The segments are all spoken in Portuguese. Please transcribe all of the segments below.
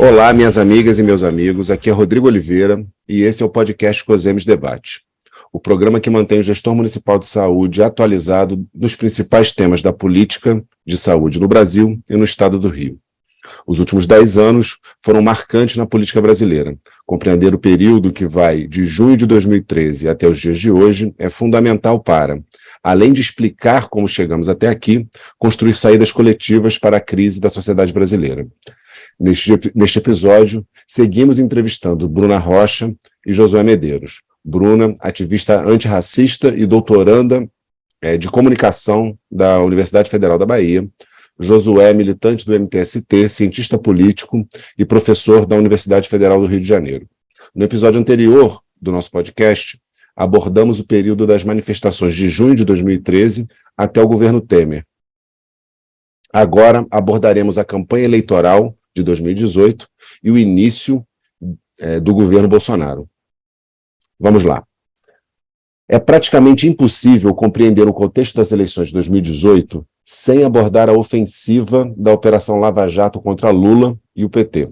Olá, minhas amigas e meus amigos, aqui é Rodrigo Oliveira e esse é o podcast COSEMES Debate, o programa que mantém o gestor municipal de saúde atualizado nos principais temas da política de saúde no Brasil e no estado do Rio. Os últimos 10 anos foram marcantes na política brasileira. Compreender o período que vai de junho de 2013 até os dias de hoje é fundamental para, além de explicar como chegamos até aqui, construir saídas coletivas para a crise da sociedade brasileira. Neste episódio, seguimos entrevistando Bruna Rocha e Josué Medeiros. Bruna, ativista antirracista e doutoranda de comunicação da Universidade Federal da Bahia. Josué, militante do MTST, cientista político e professor da Universidade Federal do Rio de Janeiro. No episódio anterior do nosso podcast, abordamos o período das manifestações de junho de 2013 até o governo Temer. Agora abordaremos a campanha eleitoral de 2018 e o início do governo Bolsonaro. Vamos lá. É praticamente impossível compreender o contexto das eleições de 2018 sem abordar a ofensiva da Operação Lava Jato contra Lula e o PT,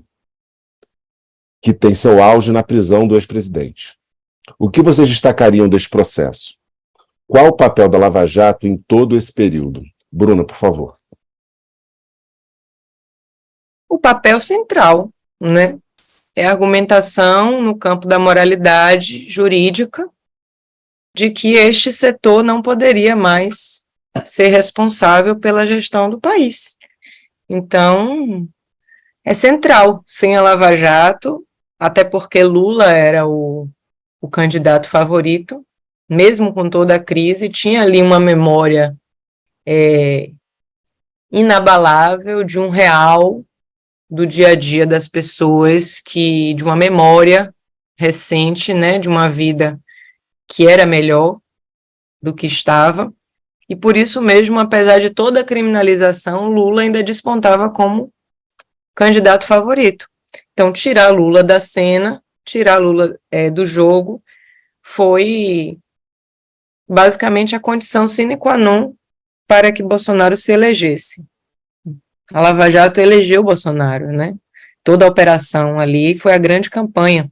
que tem seu auge na prisão do ex-presidente. O que vocês destacariam deste processo? Qual o papel da Lava Jato em todo esse período? Bruna, por favor. O papel central, né? É a argumentação no campo da moralidade jurídica de que este setor não poderia mais ser responsável pela gestão do país. Então, é central, sem a Lava Jato, até porque Lula era o candidato favorito, mesmo com toda a crise, tinha ali uma memória inabalável de um real do dia a dia das pessoas, de uma memória recente, né, de uma vida que era melhor do que estava, e por isso mesmo, apesar de toda a criminalização, Lula ainda despontava como candidato favorito. Então, tirar Lula da cena, tirar Lula do jogo, foi basicamente a condição sine qua non para que Bolsonaro se elegesse. A Lava Jato elegeu Bolsonaro, né? Toda a operação ali foi a grande campanha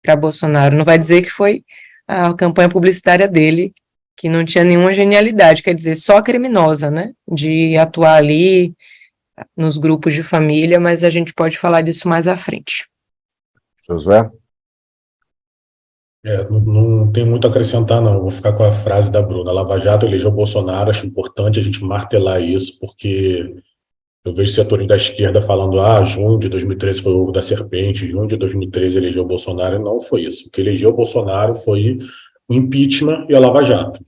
para Bolsonaro. Não vai dizer que foi a campanha publicitária dele, que não tinha nenhuma genialidade, quer dizer, só criminosa, né? De atuar ali nos grupos de família, mas a gente pode falar disso mais à frente. Josué? Não tem muito a acrescentar, não. Vou ficar com a frase da Bruna. A Lava Jato elegeu Bolsonaro. Acho importante a gente martelar isso, porque eu vejo setores da esquerda falando junho de 2013 foi o ovo da serpente, junho de 2013 elegeu Bolsonaro. Não foi isso. O que elegeu Bolsonaro foi o impeachment e a Lava Jato.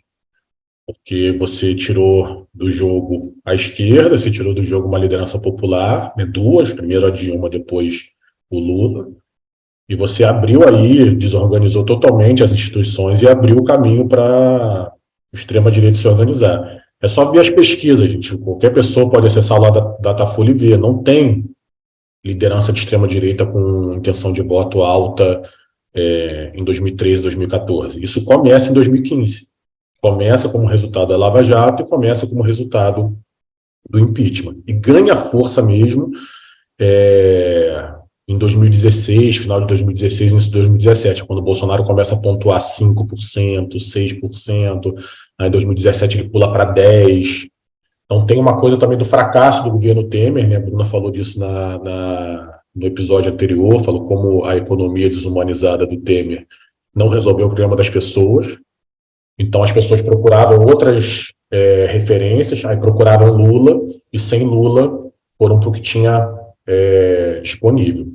Porque você tirou do jogo a esquerda, você tirou do jogo uma liderança popular, né, duas, primeiro a Dilma, depois o Lula, e você abriu aí, desorganizou totalmente as instituições e abriu o caminho para o extrema-direita se organizar. É só ver as pesquisas, gente. Qualquer pessoa pode acessar lá da Datafolha e ver. Não tem liderança de extrema-direita com intenção de voto alta em 2013, 2014. Isso começa em 2015. Começa como resultado da Lava Jato e começa como resultado do impeachment. E ganha força mesmo em 2016, final de 2016, início de 2017, quando o Bolsonaro começa a pontuar 5%, 6%, aí em 2017 ele pula para 10%. Então tem uma coisa também do fracasso do governo Temer, né? A Bruna falou disso no episódio anterior, falou como a economia desumanizada do Temer não resolveu o problema das pessoas. Então as pessoas procuravam outras referências, aí procuraram Lula, e sem Lula foram para o que tinha disponível.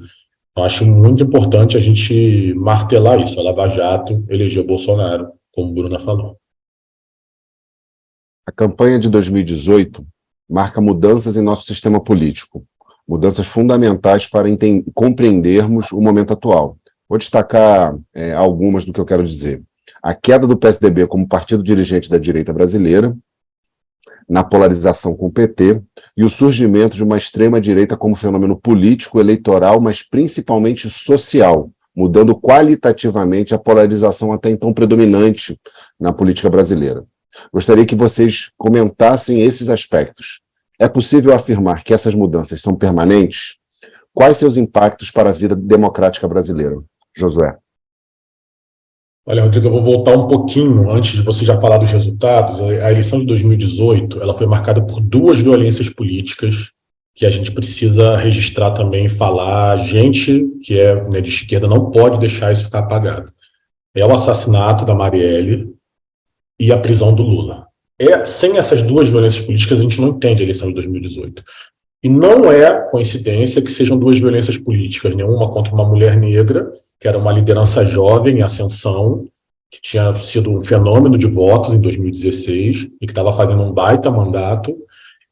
Eu acho muito importante a gente martelar isso. A Lava Jato elegeu Bolsonaro, como a Bruna falou. A campanha de 2018 marca mudanças em nosso sistema político, mudanças fundamentais para compreendermos o momento atual. Vou destacar algumas do que eu quero dizer. A queda do PSDB como partido dirigente da direita brasileira, na polarização com o PT, e o surgimento de uma extrema-direita como fenômeno político, eleitoral, mas principalmente social, mudando qualitativamente a polarização até então predominante na política brasileira. Gostaria que vocês comentassem esses aspectos. É possível afirmar que essas mudanças são permanentes? Quais seus impactos para a vida democrática brasileira? Josué. Olha, Rodrigo, eu vou voltar um pouquinho antes de você já falar dos resultados. A eleição de 2018, ela foi marcada por duas violências políticas que a gente precisa registrar também, falar. A gente que é, né, de esquerda não pode deixar isso ficar apagado. É o assassinato da Marielle e a prisão do Lula. Sem essas duas violências políticas, a gente não entende a eleição de 2018. E não é coincidência que sejam duas violências políticas, né? Uma contra uma mulher negra, que era uma liderança jovem em ascensão, que tinha sido um fenômeno de votos em 2016 e que estava fazendo um baita mandato,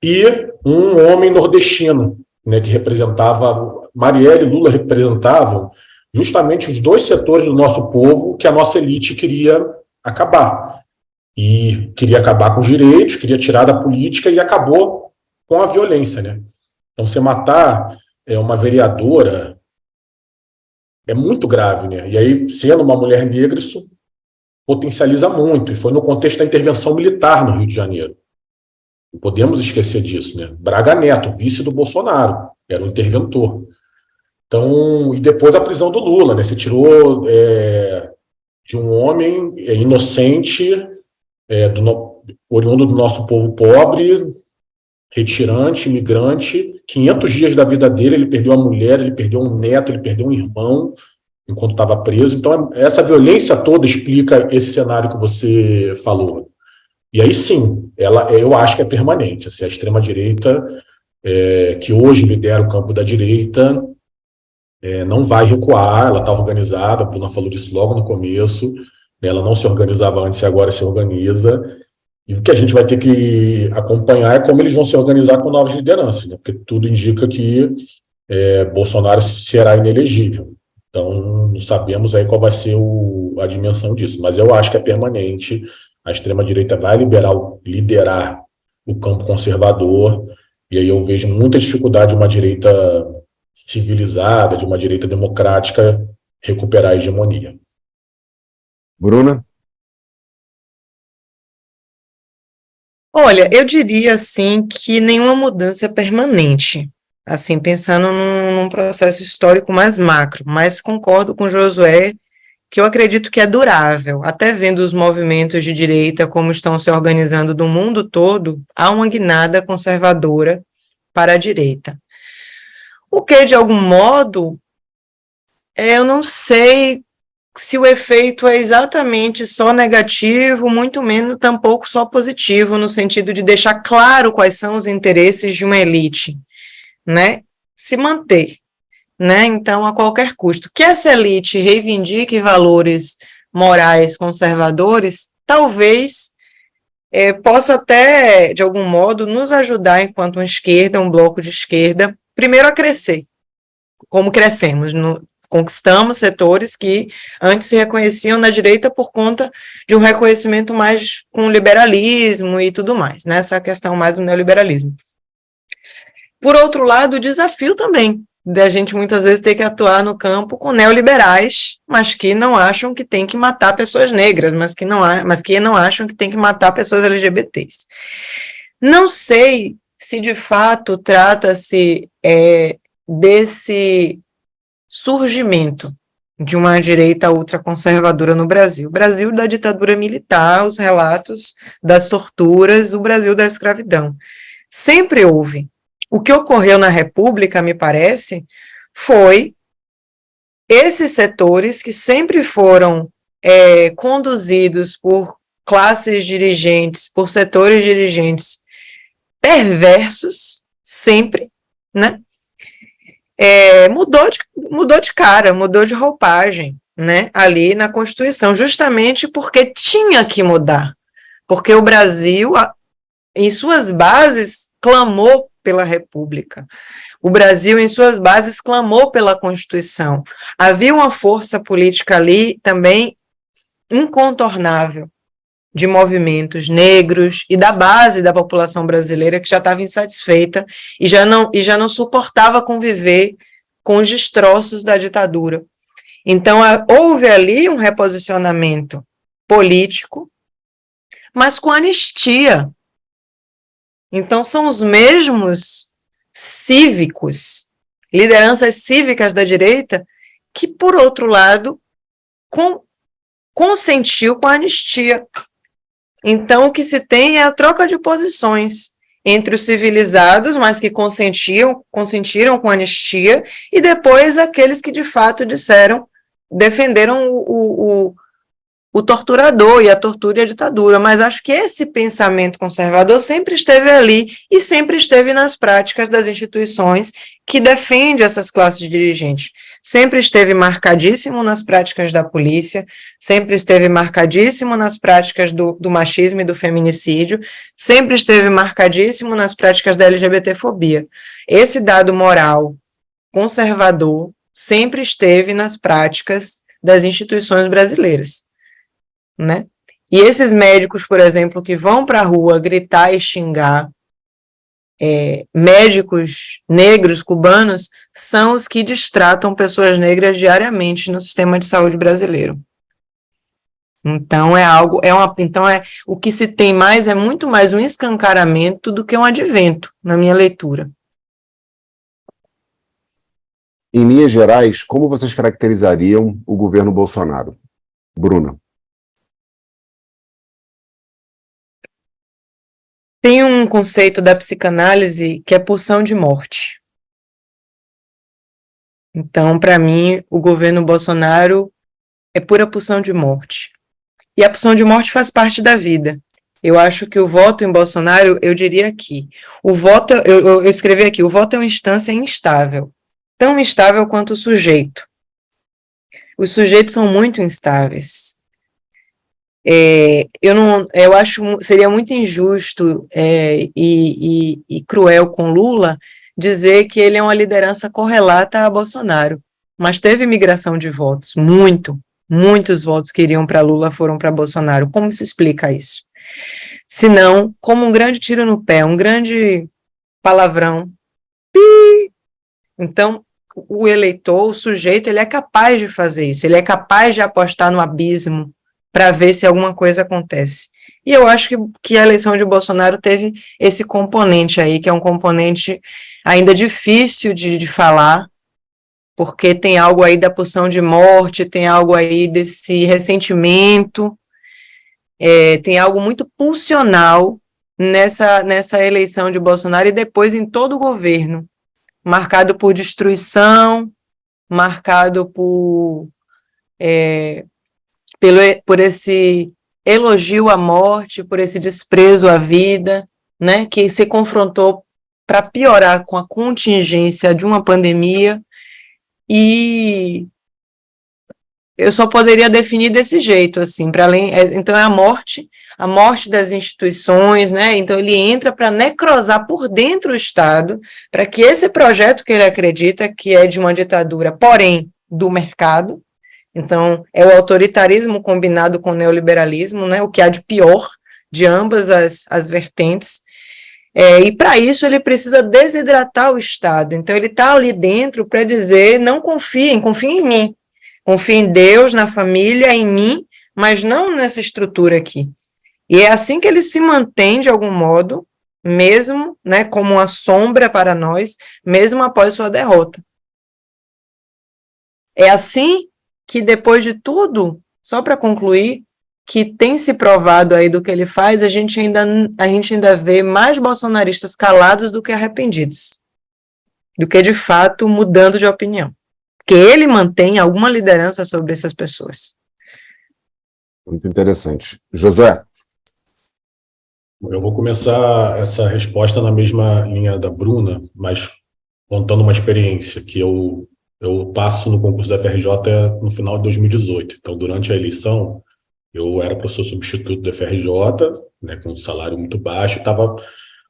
e um homem nordestino, né, que representava, Marielle e Lula representavam justamente os dois setores do nosso povo que a nossa elite queria acabar. E queria acabar com os direitos, queria tirar da política e acabou com a violência, né? Então, você matar uma vereadora é muito grave, né? E aí, sendo uma mulher negra, isso potencializa muito. E foi no contexto da intervenção militar no Rio de Janeiro. Não podemos esquecer disso, né? Braga Neto, vice do Bolsonaro, era o interventor. Então, e depois a prisão do Lula, né? Você tirou de um homem inocente, oriundo do nosso povo pobre, retirante, imigrante, 500 dias da vida dele, ele perdeu a mulher, ele perdeu um neto, ele perdeu um irmão, enquanto estava preso. Então, essa violência toda explica esse cenário que você falou. E aí, sim, eu acho que é permanente. Assim, a extrema-direita, que hoje lidera o campo da direita, não vai recuar, ela está organizada, a Bruna falou disso logo no começo, ela não se organizava antes e agora se organiza. E o que a gente vai ter que acompanhar é como eles vão se organizar com novas lideranças, né? Porque tudo indica que Bolsonaro será inelegível. Então, não sabemos aí qual vai ser a dimensão disso. Mas eu acho que é permanente. A extrema-direita vai liderar o campo conservador. E aí eu vejo muita dificuldade de uma direita civilizada, de uma direita democrática, recuperar a hegemonia. Bruna? Olha, eu diria assim que nenhuma mudança é permanente, assim, pensando num processo histórico mais macro, mas concordo com Josué que eu acredito que é durável, até vendo os movimentos de direita como estão se organizando do mundo todo, há uma guinada conservadora para a direita. O que, de algum modo, eu não sei se o efeito é exatamente só negativo, muito menos tampouco só positivo, no sentido de deixar claro quais são os interesses de uma elite, né? Se manter, né? Então, a qualquer custo. Que essa elite reivindique valores morais conservadores, talvez possa até, de algum modo, nos ajudar, enquanto uma esquerda, um bloco de esquerda, primeiro a crescer, como crescemos, conquistamos setores que antes se reconheciam na direita por conta de um reconhecimento mais com o liberalismo e tudo mais, né? Essa questão mais do neoliberalismo. Por outro lado, o desafio também da gente muitas vezes ter que atuar no campo com neoliberais, mas que não acham que tem que matar pessoas negras, mas que não acham que tem que matar pessoas LGBTs. Não sei se de fato trata-se desse surgimento de uma direita ultraconservadora no Brasil. O Brasil da ditadura militar, os relatos das torturas, o Brasil da escravidão. Sempre houve. O que ocorreu na República, me parece, foi esses setores que sempre foram conduzidos por classes dirigentes, por setores dirigentes perversos, sempre, né? Mudou de cara, mudou de roupagem, né, ali na Constituição, justamente porque tinha que mudar, porque o Brasil, em suas bases, clamou pela República. O Brasil, em suas bases, clamou pela Constituição. Havia uma força política ali também incontornável, de movimentos negros e da base da população brasileira que já estava insatisfeita e já não suportava conviver com os destroços da ditadura. Então, houve ali um reposicionamento político, mas com anistia. Então, são os mesmos cívicos lideranças cívicas da direita, que, por outro lado, consentiu com a anistia. Então, o que se tem é a troca de posições entre os civilizados, mas que consentiram com a anistia, e depois aqueles que, de fato, defenderam o torturador e a tortura e a ditadura, mas acho que esse pensamento conservador sempre esteve ali e sempre esteve nas práticas das instituições que defendem essas classes dirigentes. Sempre esteve marcadíssimo nas práticas da polícia, sempre esteve marcadíssimo nas práticas do machismo e do feminicídio, sempre esteve marcadíssimo nas práticas da LGBTfobia. Esse dado moral conservador sempre esteve nas práticas das instituições brasileiras, né? E esses médicos, por exemplo, que vão para a rua gritar e xingar médicos negros cubanos, são os que distratam pessoas negras diariamente no sistema de saúde brasileiro. Então o que se tem mais é muito mais um escancaramento do que um advento, na minha leitura. Em linhas gerais, como vocês caracterizariam o governo Bolsonaro? Bruna. Tem um conceito da psicanálise que é pulsão de morte. Então, para mim, o governo Bolsonaro é pura pulsão de morte. E a pulsão de morte faz parte da vida. Eu acho que o voto em Bolsonaro, eu diria aqui, eu escrevi aqui, o voto é uma instância instável, tão instável quanto o sujeito. Os sujeitos são muito instáveis. Eu acho seria muito injusto e cruel com Lula dizer que ele é uma liderança correlata a Bolsonaro, mas teve migração de votos, muitos votos que iriam para Lula foram para Bolsonaro. Como se explica isso? Se não, como um grande tiro no pé, um grande palavrão. Então, o eleitor, o sujeito, ele é capaz de fazer isso, ele é capaz de apostar no abismo para ver se alguma coisa acontece. E eu acho que a eleição de Bolsonaro teve esse componente aí, que é um componente ainda difícil de falar, porque tem algo aí da pulsão de morte, tem algo aí desse ressentimento, tem algo muito pulsional nessa eleição de Bolsonaro e depois em todo o governo, marcado por destruição, marcado por esse elogio à morte, por esse desprezo à vida, né, que se confrontou para piorar com a contingência de uma pandemia, e eu só poderia definir desse jeito, assim, para além, então é a morte das instituições, né, então ele entra para necrosar por dentro o Estado, para que esse projeto que ele acredita, que é de uma ditadura, porém, do mercado, então, é o autoritarismo combinado com o neoliberalismo, né, o que há de pior de ambas as vertentes, e para isso ele precisa desidratar o Estado. Então, ele está ali dentro para dizer, não confiem em mim, confiem em Deus, na família, em mim, mas não nessa estrutura aqui. E é assim que ele se mantém, de algum modo, mesmo, né, como uma sombra para nós, mesmo após sua derrota. É assim que depois de tudo, só para concluir, que tem se provado aí do que ele faz, a gente ainda vê mais bolsonaristas calados do que arrependidos, do que de fato mudando de opinião, porque ele mantém alguma liderança sobre essas pessoas. Muito interessante. Josué? Eu vou começar essa resposta na mesma linha da Bruna, mas contando uma experiência que eu passo no concurso da FRJ no final de 2018. Então, durante a eleição, eu era professor substituto da FRJ, né, com um salário muito baixo, estava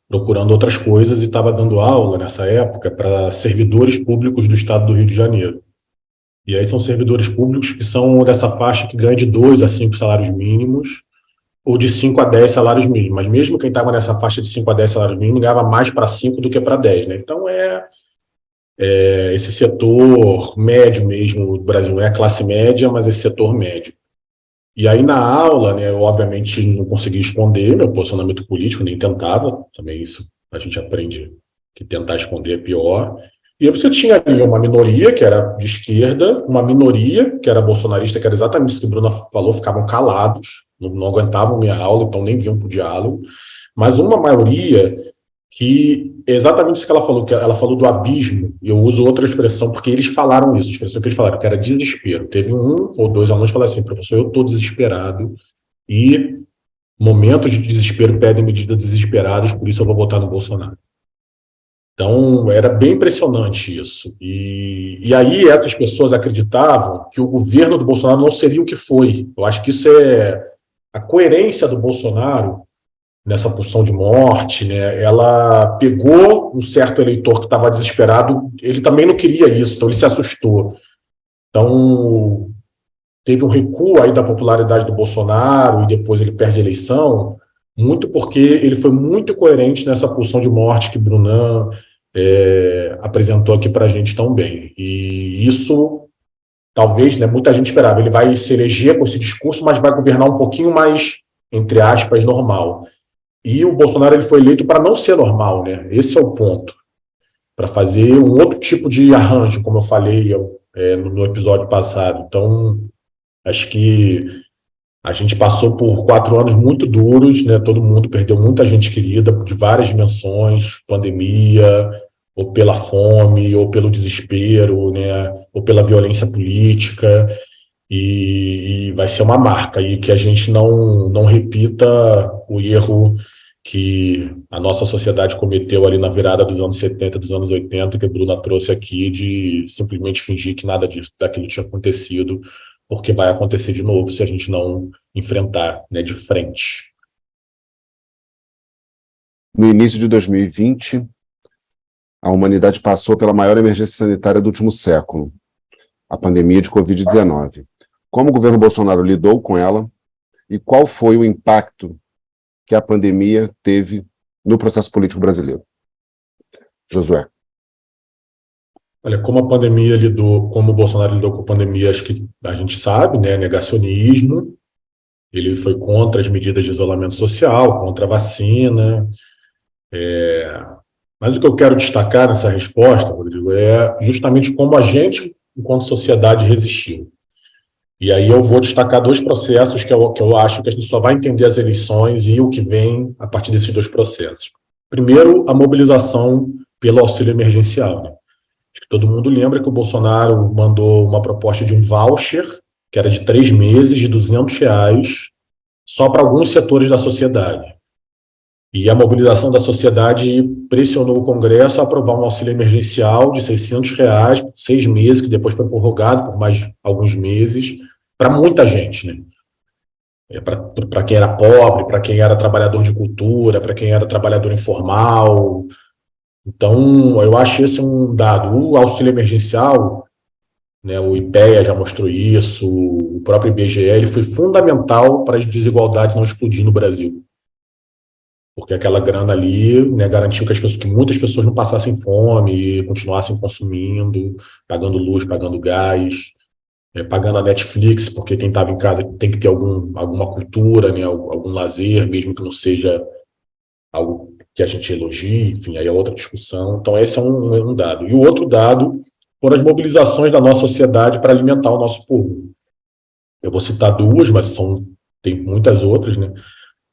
procurando outras coisas e estava dando aula, nessa época, para servidores públicos do estado do Rio de Janeiro. E aí são servidores públicos que são dessa faixa que ganha de 2 a 5 salários mínimos, ou de 5 a 10 salários mínimos. Mas mesmo quem estava nessa faixa de 5 a 10 salários mínimos ganhava mais para 5 do que para 10. Né? Então, esse setor médio mesmo do Brasil, não é a classe média, mas esse setor médio. E aí na aula, né, eu obviamente não consegui esconder meu posicionamento político, nem tentava, também isso a gente aprende que tentar esconder é pior, E aí você tinha ali uma minoria, que era de esquerda, uma minoria, que era bolsonarista, que era exatamente isso que o Bruno falou, ficavam calados, não aguentavam minha aula, então nem vinham para o diálogo, mas uma maioria que é exatamente isso que ela falou do abismo, e eu uso outra expressão, porque eles falaram isso, a expressão que eles falaram, que era desespero. Teve um ou dois alunos que falaram assim, professor, eu estou desesperado, e momentos de desespero pedem medidas desesperadas, por isso eu vou votar no Bolsonaro. Então, era bem impressionante isso. E aí essas pessoas acreditavam que o governo do Bolsonaro não seria o que foi. Eu acho que isso é a coerência do Bolsonaro nessa pulsão de morte, né? Ela pegou um certo eleitor que estava desesperado, ele também não queria isso, então ele se assustou. Então, teve um recuo aí da popularidade do Bolsonaro e depois ele perde a eleição, muito porque ele foi muito coerente nessa pulsão de morte que Brunan apresentou aqui para a gente tão bem. E isso, talvez, né, muita gente esperava. Ele vai se eleger com esse discurso, mas vai governar um pouquinho mais, entre aspas, normal. E o Bolsonaro ele foi eleito para não ser normal, né? Esse é o ponto. Para fazer um outro tipo de arranjo, como eu falei no episódio passado. Então, acho que a gente passou por 4 anos muito duros, né? Todo mundo perdeu muita gente querida de várias dimensões, pandemia, ou pela fome, ou pelo desespero, né? Ou pela violência política, e vai ser uma marca, e que a gente não repita o erro que a nossa sociedade cometeu ali na virada dos anos 70, dos anos 80, que a Bruna trouxe aqui, de simplesmente fingir que nada daquilo tinha acontecido, porque vai acontecer de novo se a gente não enfrentar, né, de frente. No início de 2020, a humanidade passou pela maior emergência sanitária do último século, a pandemia de Covid-19. Como o governo Bolsonaro lidou com ela e qual foi o impacto que a pandemia teve no processo político brasileiro? Josué. Olha, como o Bolsonaro lidou com a pandemia, acho que a gente sabe, né, negacionismo, ele foi contra as medidas de isolamento social, contra a vacina, mas o que eu quero destacar nessa resposta, Rodrigo, é justamente como a gente, enquanto sociedade, resistiu. E aí eu vou destacar 2 processos que eu acho que a gente só vai entender as eleições e o que vem a partir desses 2 processos. Primeiro, a mobilização pelo auxílio emergencial, né? Acho que todo mundo lembra que o Bolsonaro mandou uma proposta de um voucher, que era de 3 meses, de R$ 200, só para alguns setores da sociedade. E a mobilização da sociedade pressionou o Congresso a aprovar um auxílio emergencial de R$ 600 por 6 meses, que depois foi prorrogado por mais alguns meses, para muita gente, né? Para quem era pobre, para quem era trabalhador de cultura, para quem era trabalhador informal. Então, eu acho esse um dado. O auxílio emergencial, né, o IPEA já mostrou isso, o próprio IBGE, ele foi fundamental para a desigualdade não explodir no Brasil. Porque aquela grana ali, né, garantiu que muitas pessoas não passassem fome e continuassem consumindo, pagando luz, pagando gás, pagando a Netflix, porque quem estava em casa tem que ter alguma cultura, né, algum lazer, mesmo que não seja algo que a gente elogie, enfim, aí é outra discussão. Então, esse é um dado. E o outro dado foram as mobilizações da nossa sociedade para alimentar o nosso povo. Eu vou citar 2, mas tem muitas outras, né?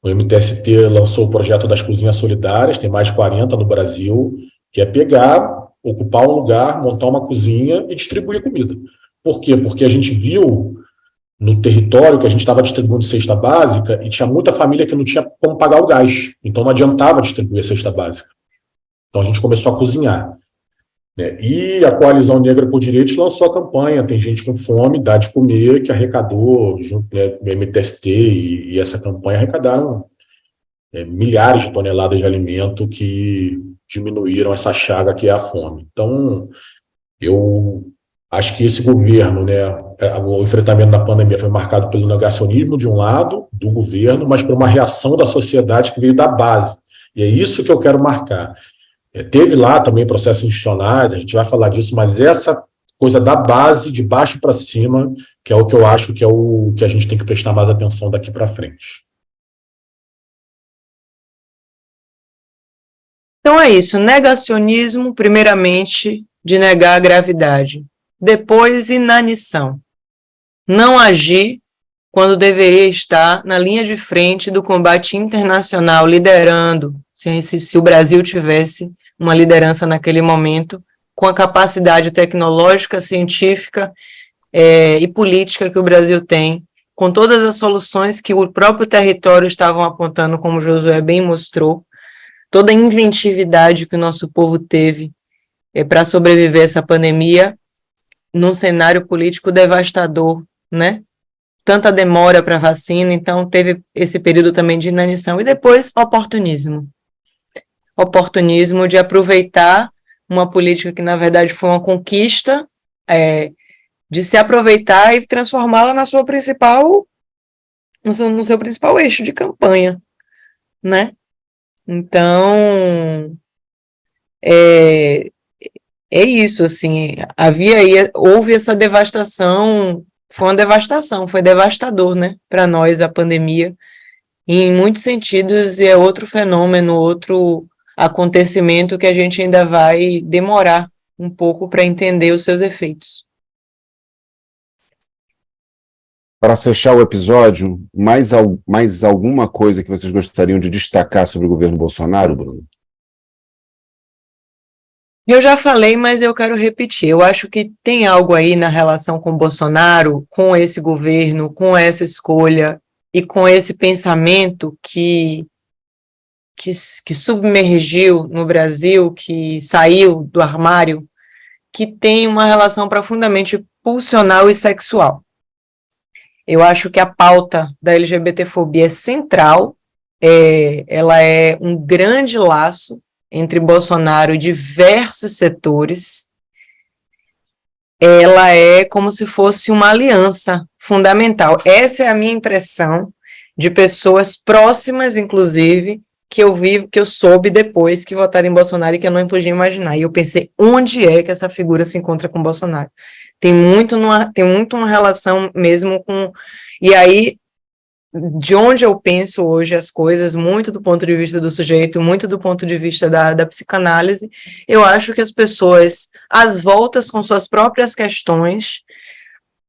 O MTST lançou o projeto das cozinhas solidárias, tem mais de 40 no Brasil, que é pegar, ocupar um lugar, montar uma cozinha e distribuir comida. Por quê? Porque a gente viu no território que a gente estava distribuindo cesta básica e tinha muita família que não tinha como pagar o gás. Então não adiantava distribuir a cesta básica. Então a gente começou a cozinhar, né? E a Coalizão Negra por Direitos lançou a campanha Tem Gente com Fome, Dá de Comer, que arrecadou, junto, né, o MTST e essa campanha arrecadaram milhares de toneladas de alimento que diminuíram essa chaga que é a fome. Então, eu acho que esse governo, né, o enfrentamento da pandemia foi marcado pelo negacionismo de um lado, do governo, mas por uma reação da sociedade que veio da base. E é isso que eu quero marcar. Teve lá também processos institucionais, a gente vai falar disso, mas essa coisa da base, de baixo para cima, que é o que eu acho que é o que a gente tem que prestar mais atenção daqui para frente. Então é isso, negacionismo, primeiramente, de negar a gravidade. Depois, inanição. Não agir quando deveria estar na linha de frente do combate internacional, liderando, se o Brasil tivesse uma liderança naquele momento, com a capacidade tecnológica, científica e política que o Brasil tem, com todas as soluções que o próprio território estavam apontando, como Josué bem mostrou, toda a inventividade que o nosso povo teve para sobreviver a essa pandemia, num cenário político devastador, né? Tanta demora para a vacina, então teve esse período também de inanição. E depois, oportunismo. Oportunismo de aproveitar uma política que, na verdade, foi uma conquista, de se aproveitar e transformá-la no seu principal eixo de campanha, né? Então, é isso, assim, houve essa devastação, foi uma devastação, foi devastador, né, para nós a pandemia, e em muitos sentidos é outro fenômeno, outro acontecimento que a gente ainda vai demorar um pouco para entender os seus efeitos. Para fechar o episódio, mais alguma coisa que vocês gostariam de destacar sobre o governo Bolsonaro, Bruno? Eu já falei, mas eu quero repetir. Eu acho que tem algo aí na relação com Bolsonaro, com esse governo, com essa escolha e com esse pensamento que submergiu no Brasil, que saiu do armário, que tem uma relação profundamente pulsional e sexual. Eu acho que a pauta da LGBTfobia é central, ela é um grande laço entre Bolsonaro e diversos setores. Ela é como se fosse uma aliança fundamental. Essa é a minha impressão de pessoas próximas, inclusive, que eu soube depois que votaram em Bolsonaro e que eu não podia imaginar. E eu pensei, onde é que essa figura se encontra com Bolsonaro? Tem muito uma relação mesmo com... E aí, de onde eu penso hoje as coisas, muito do ponto de vista do sujeito, muito do ponto de vista da psicanálise, eu acho que as pessoas, às voltas com suas próprias questões,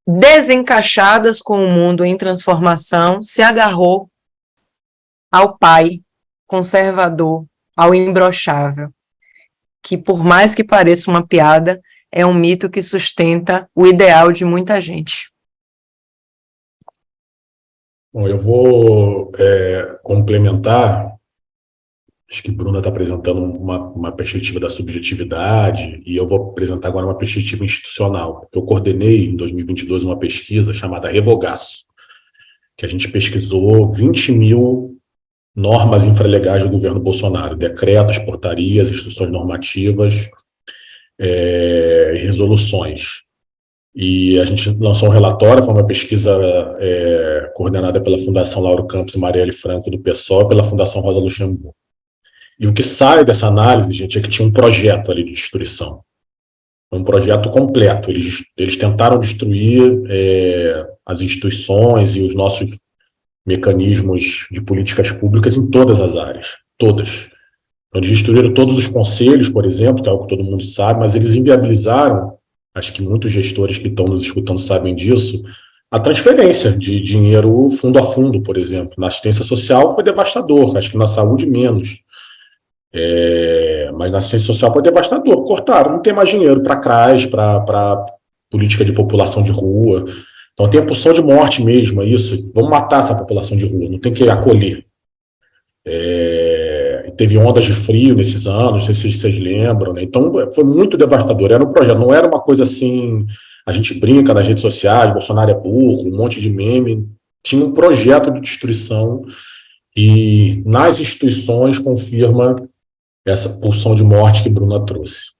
desencaixadas com o mundo em transformação, se agarrou ao pai conservador, ao imbrochável, que por mais que pareça uma piada, é um mito que sustenta o ideal de muita gente. Bom, eu vou complementar. Acho que Bruna está apresentando uma perspectiva da subjetividade e eu vou apresentar agora uma perspectiva institucional. Eu coordenei em 2022 uma pesquisa chamada Revogaço, que a gente pesquisou 20 mil normas infralegais do governo Bolsonaro, decretos, portarias, instruções normativas, resoluções. E a gente lançou um relatório, foi uma pesquisa coordenada pela Fundação Lauro Campos e Marielle Franco, do PSOL, e pela Fundação Rosa Luxemburgo. E o que sai dessa análise, gente, é que tinha um projeto ali de destruição. Um projeto completo. Eles tentaram destruir as instituições e os nossos mecanismos de políticas públicas em todas as áreas. Todas. Eles destruíram todos os conselhos, por exemplo, que é algo que todo mundo sabe, mas eles inviabilizaram, acho que muitos gestores que estão nos escutando sabem disso, a transferência de dinheiro fundo a fundo, por exemplo. Na assistência social foi devastador, acho que na saúde menos. Mas na assistência social foi devastador. Cortaram, não tem mais dinheiro para CRAS, para política de população de rua. Então tem a pulsão de morte mesmo, é isso. Vamos matar essa população de rua, não tem que acolher. Teve ondas de frio nesses anos, não sei se vocês lembram, né? Então foi muito devastador. Era um projeto, não era uma coisa assim, a gente brinca nas redes sociais, Bolsonaro é burro, um monte de meme. Tinha um projeto de destruição e nas instituições confirma essa pulsão de morte que Bruna trouxe.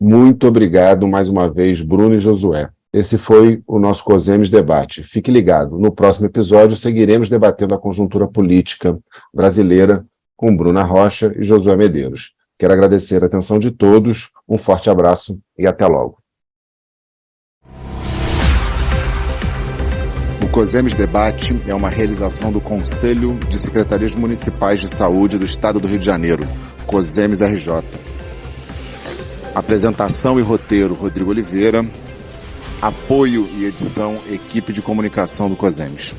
Muito obrigado mais uma vez, Bruno e Josué. Esse foi o nosso COSEMES Debate. Fique ligado, no próximo episódio seguiremos debatendo a conjuntura política brasileira com Bruna Rocha e Josué Medeiros. Quero agradecer a atenção de todos, um forte abraço e até logo. O COSEMES Debate é uma realização do Conselho de Secretarias Municipais de Saúde do Estado do Rio de Janeiro, COSEMES RJ. Apresentação e roteiro, Rodrigo Oliveira. Apoio e edição, equipe de comunicação do COSEMES.